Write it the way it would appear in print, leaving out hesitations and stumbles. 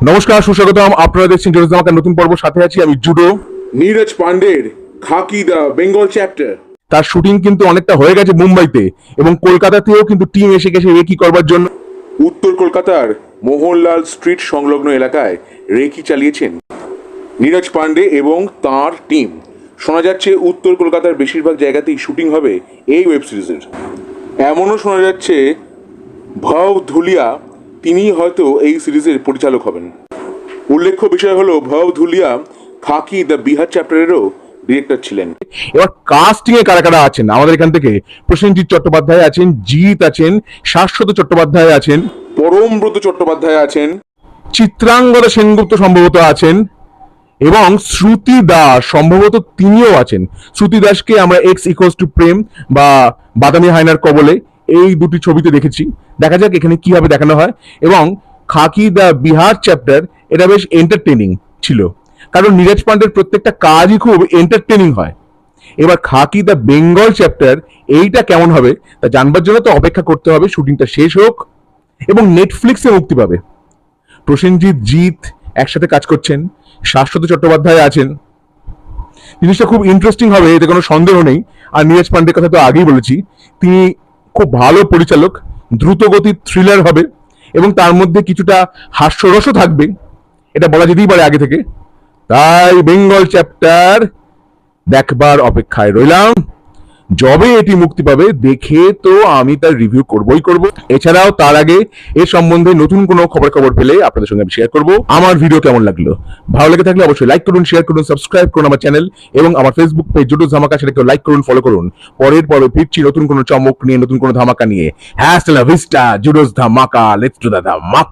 নমস্কার, সুস্বাগতম। আপনারা দেখছেন জোরস ধামাকার নতুন পর্ব। সাথে আছি আমি জুডো। নীরজ পান্ডের খাকি দ্য বেঙ্গল চ্যাপ্টার। তার শুটিং কিন্তু অনেকটা হয়ে গেছে মুম্বাইতে, এবং কলকাতাতেও কিন্তু টিম এসে গেছে রেকি করবার জন্য। উত্তর কলকাতার মোহনলাল স্ট্রিট সংলগ্ন এলাকায় রেকি চালিয়েছেন নীরজ পান্ডে এবং তার টিম। শোনা যাচ্ছে উত্তর কলকাতার বেশিরভাগ জায়গাতেই শুটিং হবে এই ওয়েব সিরিজের। এমনও শোনা যাচ্ছে ভব ধুলিয়া তিনি হয়তো এই সিরিজের পরিচালক হবেন। উল্লেখ্য বিষয় হলো ভব ধুলিয়া খাকি দ্য বিহার চ্যাপ্টারেরও ডিরেক্টর ছিলেন। এবার কাস্টিং এ কারা কারা আছেন আমাদের এখান থেকে? প্রসেনজিৎ চট্টোপাধ্যায় আছেন, জিৎ আছেন, শাশ্বত চট্টোপাধ্যায় আছেন, পরমব্রত চট্টোপাধ্যায় আছেন, চিত্রাঙ্গদা সেনগুপ্ত সম্ভবত আছেন, এবং শ্রুতি দাস সম্ভবত তিনিও আছেন। শ্রুতি দাসকে আমরা এক্স ইকুয়ালস টু প্রেম বা বাদামি হায়নার কবলে এই দুটি ছবিতে দেখেছি। দেখা যাক এখানে কিভাবে দেখানো হয়। এবং খাকি দ্য বিহার চ্যাপ্টার এটা বেশ এন্টারটেনিং ছিল, কারণ নীরজ পান্ডের প্রত্যেকটা কাজই খুব এন্টারটেনিং হয়। এবার খাকি দ্য বেঙ্গল চ্যাপ্টার এইটা কেমন হবে তা জানবার জন্য তো অপেক্ষা করতে হবে, শুটিংটা শেষ হোক এবং নেটফ্লিক্সে মুক্তি পাবে। প্রসেনজিৎ, জিৎ একসাথে কাজ করছেন, শাশ্বত চট্টোপাধ্যায় আছেন। জিনিসটা খুব ইন্টারেস্টিং হবে, এতে কোনো সন্দেহ নেই। আর নীরজ পান্ডের কথা তো আগেই বলেছি, তিনি খুব ভালো পরিচালক। দ্রুত গতির থ্রিলার হবে এবং তার মধ্যে কিছুটা হাস্যরসও থাকবে, এটা বলা যেতেই পারে আগে থেকে। তাই বেঙ্গল চ্যাপ্টার দেখবার অপেক্ষায় রইলাম। যবে এটি মুক্তি পাবে দেখে তো আমি তার রিভিউ করবই করব। এছাড়াও তার আগে এর সম্বন্ধে নতুন কোনো খবর পেলে আপনাদের সঙ্গে আমি শেয়ার করব। আমার ভিডিও কেমন লাগলো, ভালো লেগে থাকলে অবশ্যই লাইক করুন, শেয়ার করুন, সাবস্ক্রাইব করুন আমার চ্যানেল এবং আমার ফেসবুক পেজ জুডো ধামাকা, সেটাকে লাইক করুন, ফলো করুন। পরের পর্বে ফিরছি নতুন কোনো চমক নিয়ে, নতুন কোনো ধামাকা নিয়ে। হ্যাস্টেলা ভিস্টা জুডোস ধামাকা, লেটস ডু দ্য ধামাকা।